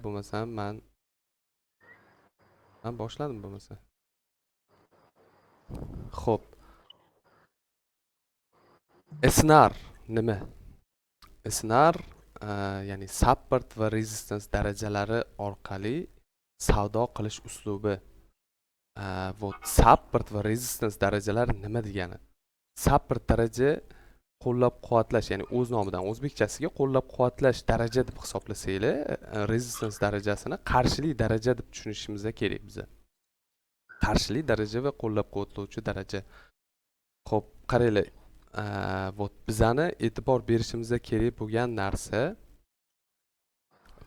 Bo'lmasam men boshladim bo'lmasa. Xo'p, SNR nima? SNR ya'ni support va resistance darajalari orqali savdo qilish uslubi. Вот support va resistance darajalari nima degani? Support daraja qo'llab-quvvatlash, ya'ni o'z nomidan o'zbekchasiga qo'llab-quvvatlash daraja deb hisoblasanglar, resistance darajasini qarshilik daraja deb tushunishimiz kerak biza. Qarshilik daraja va qo'llab-quvvatlovchi daraja. Xo'p, qaranglar. Вот bizani e'tibor berishimiz kerak bo'lgan narsa,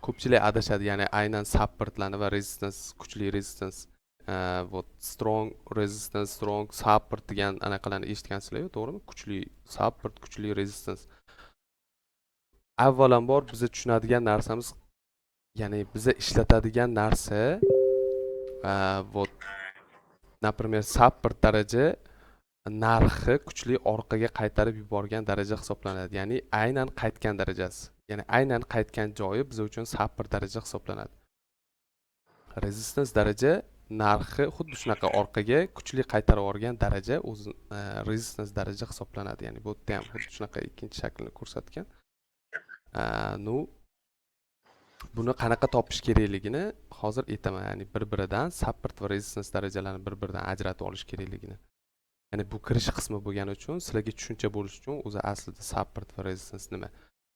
ko'pchilik adashadi, ya'ni aynan supportlarni va resistance, kuchli resistance, вот strong resistance, strong support degan anaqalarni eshitgansizlar-ku, to'g'rimi? Kuchli support, kuchli resistance. Avvalambor biza tushunadigan narsamiz, ya'ni biza ishlatadigan narsa, вот например, support daraja narxi kuchli orqaga qaytarib yuborgan daraja hisoblanadi. Ya'ni aynan qaytgan darajasi. Ya'ni aynan qaytgan joyi biz uchun support daraja hisoblanadi. Resistance daraja narxi xuddi shunaqa orqaga kuchli qaytarib yuborgan daraja o'zi resistance daraja hisoblanadi. Ya'ni bu yerda ham xuddi shunaqa ikkinchi shaklni ko'rsatgan. Nu buni qanaqa topish kerakligini hozir aytaman. Ya'ni bir-biridan support va resistance darajalarini bir-biridan ajratib olish kerakligini. Ya'ni bu kirish qismi bo'lgani uchun sizlarga tushuncha bo'lishi uchun o'zi aslida support va resistance nima?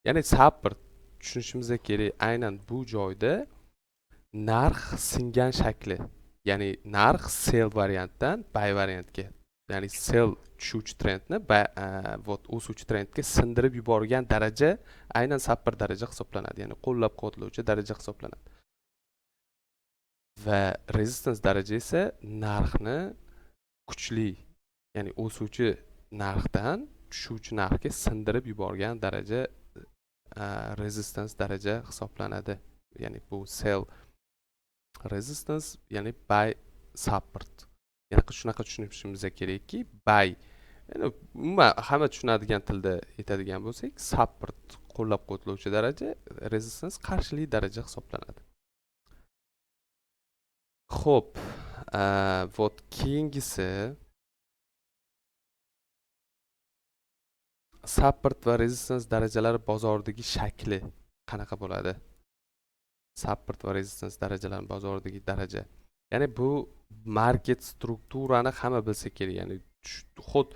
Ya'ni support tushunishimiz kerak aynan bu joyda narx singan shakli. Ya'ni narx sell variantdan buy variantga, ya'ni sell tushuvchi trendni вот o'suvchi trendga sindirib yuborgan daraja aynan support daraja hisoblanadi. Ya'ni qo'llab-quvvatlovchi daraja hisoblanadi. Va resistance daraja esa narxni kuchli, ya'ni o'suvchi narxdan tushuvchi narxga sindirib yuborgan daraja resistance daraja hisoblanadi. Ya'ni bu sell resistance, ya'ni buy support. Ya'ni shunaqa tushunishimiz kerakki, buy, ya'ni umuman hamma tushunadigan tilda aytadigan bo'lsak, support qo'llab-quvvatlovchi daraja, resistance qarshilik daraja hisoblanadi. Xo'p, вот keyingisi support va resistance darajalari bozoridagi shakli qanaqa bo'ladi? Support va resistance darajalari bozoridagi daraja. Ya'ni bu market strukturani hamma bilsa kerak. Ya'ni xud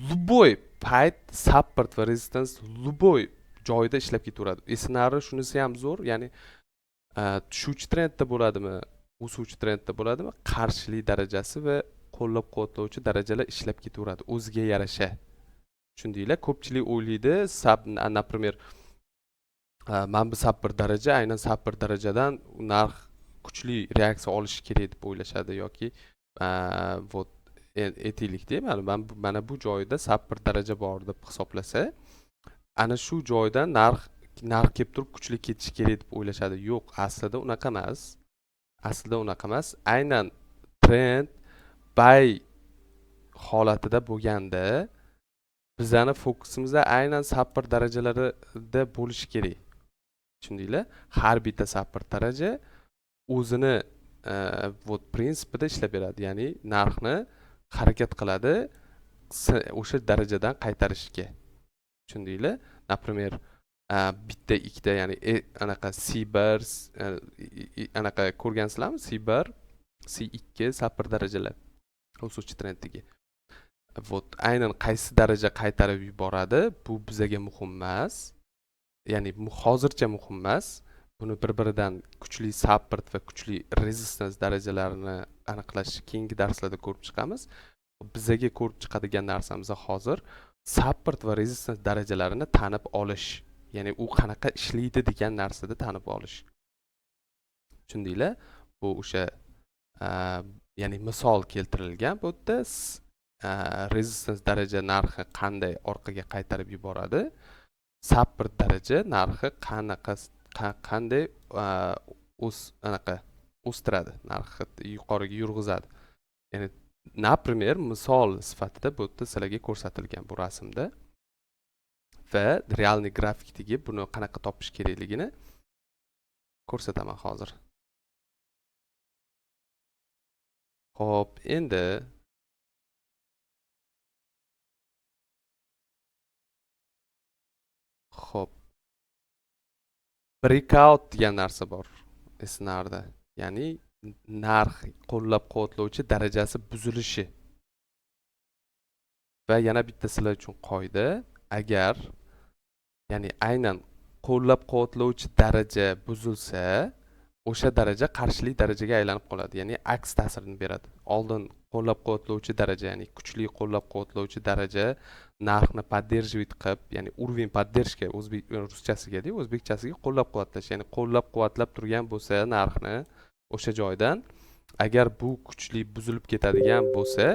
любой payt support va resistance любой joyda ishlab ketaveradi. Esnari shunisi ham zo'r, ya'ni tushuvchi trendda bo'ladimi, o'suvchi trendda bo'ladimi, qarshilik darajasi va qo'llab-quvvatlovchi darajalar ishlab ketaveradi o'ziga yarasha. Tushundinglar? Ko'pchilik o'ylaydi, например, mana bu support daraja, aynan support darajadan narx kuchli reaksiya olishi kerak deb o'ylashadi yoki вот aytaylikda, mana bu joyda support daraja bor deb hisoblasa, ana shu joydan narx kelib turib kuchli ketishi kerak deb o'ylashadi. Yo'q, aslida unaqa emas. Aslida unaqa emas. Aynan trend buy holatida bo'lganda bizani fokusimiz aynan support darajalarida bo'lishi kerak. Tushundinglar? Har bitta support daraja o'zini вот prinsipida ishlab beradi. Ya'ni narxni harakat qiladi o'sha darajadan qaytarishga. Tushundinglar? Например, bitta ikkita, ya'ni anaqa C1 anaqa ko'rgansizlarmi? C1, C2 support darajalar o'suvchi trenddagi. Вот aynan qaysi daraja qaytarib yuboradi, bu bizaga muhim emas. Ya'ni hozircha muhim emas. Buni bir-biridan kuchli support va kuchli resistance darajalarini aniqlash keyingi darslarda ko'rib chiqamiz. Bizaga ko'rib chiqadigan narsamiz hozir support va resistance darajalarini tanib olish. Ya'ni u qanaqa ishlaydi degan narsada tanib olish. Tushundinglar? Bu o'sha ya'ni misol keltirilgan bu yerda resistance daraja narxi qanday orqaga qaytarib yuboradi, support daraja narxi qanday o'stiradi, narxi yuqoriga yurg'izadi. Ya'ni например, misol sifatida bu yerda sizlarga ko'rsatilgan bu rasmda va realniy grafikdagi buni qanaqa topish kerakligini ko'rsataman hozir. Xo'p, endi xo'p, breakout degan narsa bor esinglarda. Ya'ni narx qo'llab-quvvatlovchi darajasi buzilishi. Va yana bitta sizlar uchun qoida, agar ya'ni aynan qo'llab-quvvatlovchi daraja buzilsa, o'sha daraja qarshilik darajaga aylanib qoladi, ya'ni aks ta'sirini beradi. Oldin qo'llab-quvvatlovchi daraja, ya'ni kuchli qo'llab-quvvatlovchi daraja narxni поддерживать qilib, ya'ni уровень поддержки o'zbek ruschasiga-da, o'zbekchasiga qo'llab-quvvatlash, ya'ni qo'llab-quvvatlab turgan bo'lsa narxni o'sha joydan, agar bu kuchli buzilib ketadigan bo'lsa,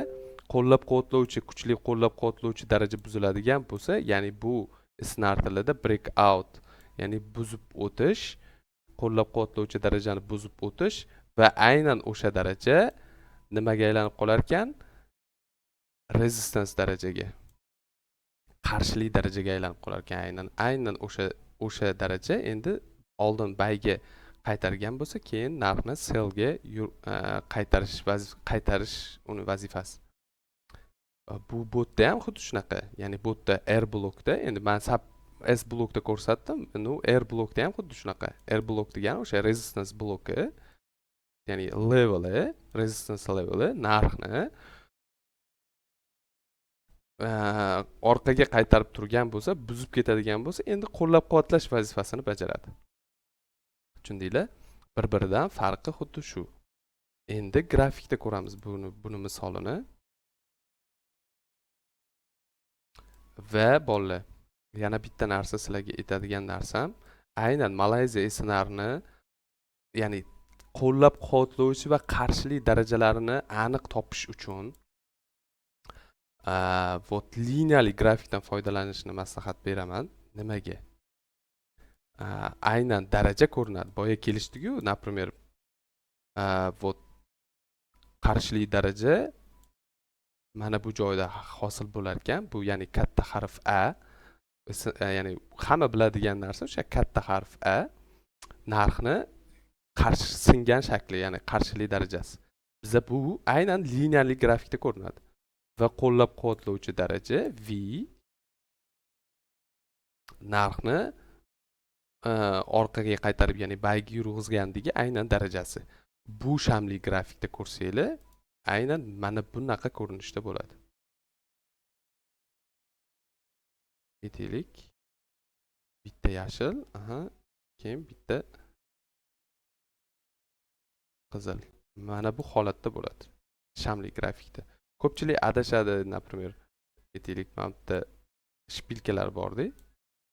qo'llab-quvvatlovchi kuchli qo'llab-quvvatlovchi daraja buziladigan bo'lsa, ya'ni bu isnar tilida breakout, ya'ni buzib o'tish, qo'llab-quvvatlovchi darajani buzib o'tish va aynan o'sha daraja nimaga aylanib qolar ekan? Resistance darajaga, qarshilik darajaga aylanib qolar ekan. Aynan o'sha daraja endi oldin bayga qaytargan bo'lsa, keyin narxni sellga qaytarish uni vazifasi. Bu botda ham xuddi shunaqa. Ya'ni botda R blokda, endi men S blokda ko'rsatdim, endi R blokda ham xuddi shunaqa. R blok degani o'sha resistance bloki, ya'ni leveli, resistance leveli narxni orqaga qaytarib turgan bo'lsa, buzib ketadigan bo'lsa, endi qo'llab-quvvatlash vazifasini bajaradi. Tushundinglar? Bir-biridan farqi xuddi shu. Endi grafikda ko'ramiz buni misolini. Va bolalar, yana bitta narsa sizlarga aytadigan narsam, aynan Malayziya esnarini, ya'ni qo'llab-quvvatlovchi va qarshilik darajalarini aniq topish uchun вот liniyali grafikdan foydalanishni maslahat beraman. Nimaga? Aynan daraja ko'rinadi. Boya kelishdik-ku, например, вот qarshilik daraja mana bu joyda hosil bo'lar ekan. Bu ya'ni katta harf A, ya'ni hamma biladigan narsa o'sha katta harf A narxni qarshi singan shakli, ya'ni qarshilik darajasi. Bizda bu aynan liniyali grafikda ko'rinadi. Va qo'llab-quvvatlovchi daraja V narxni orqaga qaytarib, ya'ni bayga yurg'izgandagi aynan darajasi. Bu shamli grafikda ko'rsanglar, aynan mana bunaqa ko'rinishda bo'ladi. Aytaylik. Bitta yashil, keyin bitta qizil. Mana bu holatda bo'ladi. Shamli grafikda. Ko'pchilik adashadi, например, aytaylik, mana bitta shpilkalar bor-da.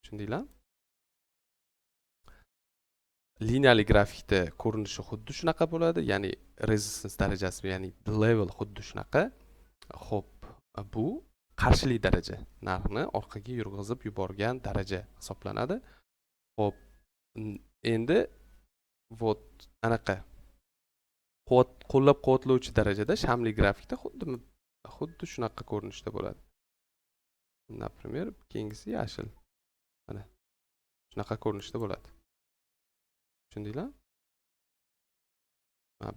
Tushundinglar? Liniyali grafikda ko'rinishi xuddi shunaqa bo'ladi, ya'ni resistance darajasi, ya'ni level xuddi shunaqa. Xo'p, bu qarshilik daraja, narxni orqaga yurg'izib yuborgan daraja hisoblanadi. Xo'p, endi вот anaqa qo'llab-quvvatlovchi darajada shamli grafikda xuddi shunaqa ko'rinishda bo'ladi. Например, keyingisi yashil. Mana shunaqa ko'rinishda bo'ladi. Tushundinglar?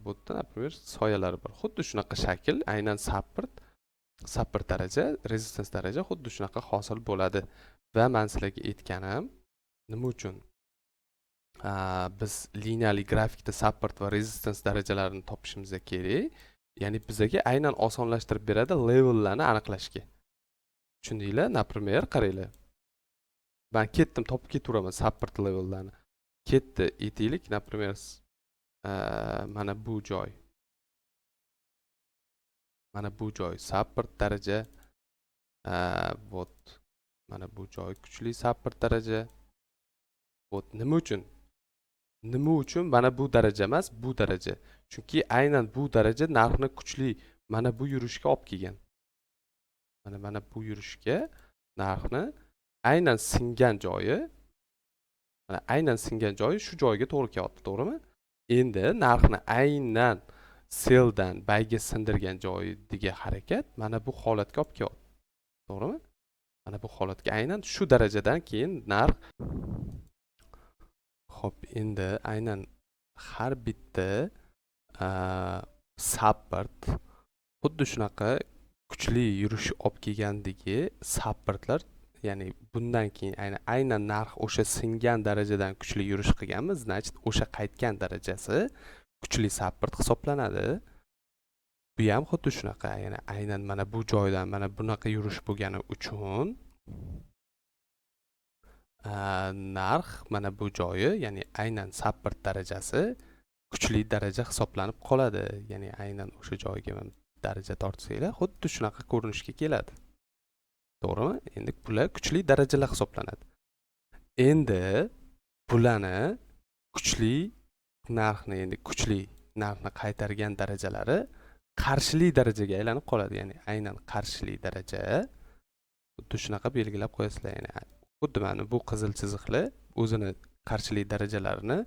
Bu yerda, например, soyalari bor. Xuddi shunaqa shakl, aynan sapir daraja, resistance daraja xuddi shunaqa hosil bo'ladi. Va men sizlarga aytganim, nima uchun biz liniyali grafikda support va resistance darajalarini topishimiz kerak. Ya'ni bizga aynan osonlashtirib beradi levellarni aniqlashga. Tushundinglar? Например, qaranglar. Men ketdim, topib ketaveraman support levellarni. Ketdi, aytaylik, например, mana bu joy. Mana bu joy support daraja. Вот mana bu joy kuchli support daraja. Вот nima uchun? Nima uchun mana bu daraja emas, bu daraja? Chunki aynan bu daraja narxni kuchli mana bu yurishga olib kelgan. Mana bu yurishga narxni aynan singan joyi, mana aynan singan joyi shu joyga to'g'ri kelyapti, to'g'rimi? Endi narxni aynan selldan bayga sindirgan joyidagi harakat mana bu holatga olib kelyapti. To'g'rimi? Mana bu holatga aynan shu darajadan keyin narx. Xo'p, endi aynan har bitta support xuddi shunaqa kuchli yurish olib kelgandagi supportlar, ya'ni bundan keyin aynan narx o'sha singan darajadan kuchli yurish qilganmiz, значит o'sha qaytgan darajasi kuchli support hisoblanadi. Bu ham xuddi shunaqa, ya'ni aynan mana bu joydan mana bunaqa yurish bo'lgani uchun narx mana bu joyi, ya'ni aynan support darajasi kuchli daraja hisoblanib qoladi. Ya'ni aynan o'sha joyga daraja tortsanglar xuddi shunaqa ko'rinishga keladi. To'g'rimi? Endi bular kuchli darajalar hisoblanadi. Endi bularni kuchli narxni, endi kuchli narxni qaytargan darajalari qarshili darajaga aylanib qoladi. Ya'ni aynan qarshili daraja xuddi shunaqa belgilab qo'yasizlar. Ya'ni xuddi mana bu qizil chiziqlar o'zini qarshili darajalarini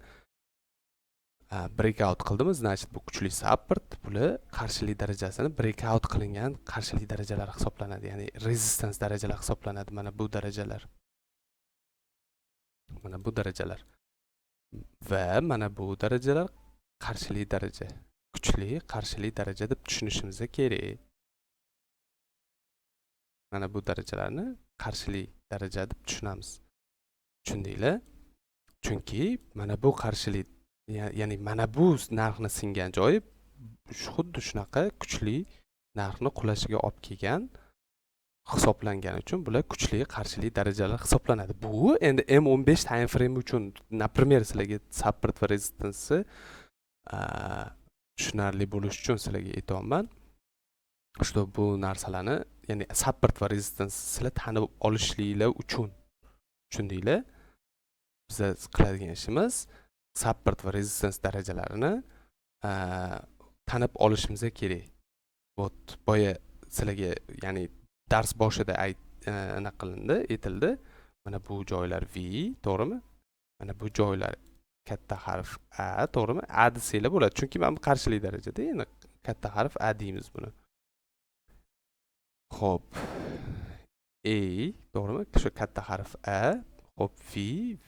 breakout qildimi, значит bu kuchli support, bular qarshili darajasini breakout qilingan qarshili darajalar hisoblanadi. Ya'ni resistance darajalar hisoblanadi mana bu darajalar. Mana bu darajalar. Va mana bu darajalar qarshili daraja. Kuchli qarshili daraja deb tushunishimiz kerak. Mana bu darajalarni qarshili daraja deb tushunamiz. Tushundinglar? Chunki mana bu qarshili, ya'ni mana bu narxni singan joyi xuddi shunaqa kuchli narxni qulashiga olib kelgan hisoblangani uchun bular kuchli qarshili darajalar hisoblanadi. Bu endi M15 time frame uchun, например, sizlarga support va resistance tushunarli bo'lish uchun sizlarga aytyapman. Что bu narsalarni, ya'ni support va resistance sizlar tanib olishliklar uchun. Tushundinglar? Biz qiladigan ishimiz support va resistance darajalarini tanib olishimiz kerak. Вот boya sizlarga, ya'ni dars boshida aytildi. Mana bu joylar V, to'g'rimi? Mana bu joylar katta harf A, to'g'rimi? A desanglar bo'ladi. Chunki mana bu qarshilik darajada, ya'ni katta harf A deymiz buni. Xo'p. A, to'g'rimi? Shu katta harf A. Xo'p,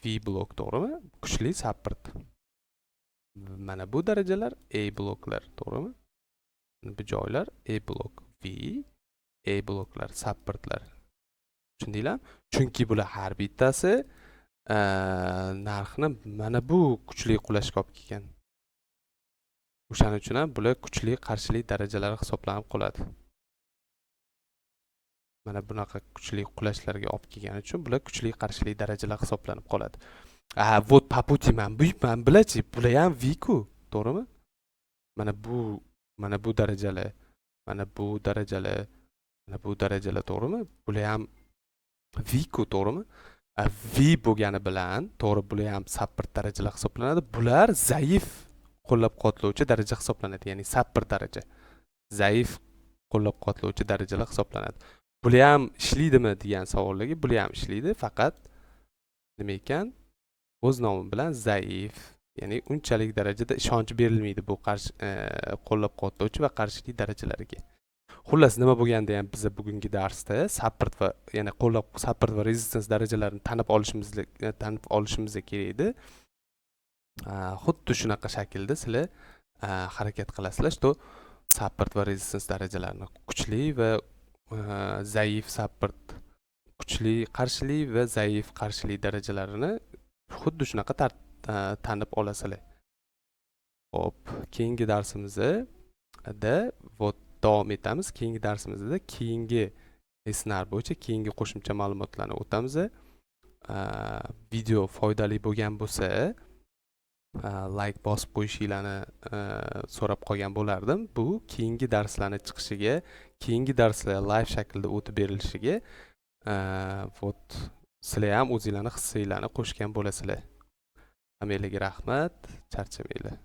V blok, to'g'rimi? Kuchli support. Mana bu darajalar A bloklar, to'g'rimi? Bu joylar A blok, A bloklar, supportlar. Tushundinglar? Chunki bular har bittasi narxni mana bu kuchli qulashga olib kelgan. O'shaning uchun ham bular kuchli qarshilik darajalari hisoblanib qoladi. Mana bunaqa kuchli qulashlarga olib kelgani uchun bular kuchli qarshilik darajalar hisoblanib qoladi. Вот по pути man bilachi, bular ham V ku, to'g'rimi? Mana bu darajalar, mana bu darajalar, mana bu darajalar, to'g'rimi? Bular ham V ku, to'g'rimi? V bo'lgani bilan, to'g'ri, bular ham support darajalar hisoblanadi. Bular zaif qo'llab-quvvatlovchi daraja hisoblanadi, ya'ni support daraja. Zaif qo'llab-quvvatlovchi darajalar hisoblanadi. Bular ham ishlaydimi degan savollarga, bular ham ishlaydi, faqat nima ekan? O'z nomi bilan zaif, ya'ni unchalik darajada ishonch berilmaydi bu qo'llab-quvvatlovchi va qarshilik darajalariga. Xullas, nima bo'lganda ham biz bugungi darsda support va, ya'ni support va resistance darajalarini tanib olishimiz kerak edi. Xuddi shunaqa shaklda sizlar harakat qilasizlar, что support va resistance darajalarini kuchli va zaif support, kuchli qarshilik va zaif qarshilik darajalarini xuddi shunaqa tanib olasizlar. Xo'p, keyingi darsimizda davom etamiz. Keyingi darsimizda keyingi lesnar bo'yicha keyingi qo'shimcha ma'lumotlarni o'tamiz. Video foydali bo'lgan bo'lsa, like bosib qo'yishinglarni so'rab qolgan bo'lardim. Bu keyingi darslarni chiqishiga, keyingi darslar live shaklda o'tib berilishiga sizlar ham o'zinglarni hissinglarni qo'shgan bo'lasizlar. Hammalarga rahmat, charchamanglar.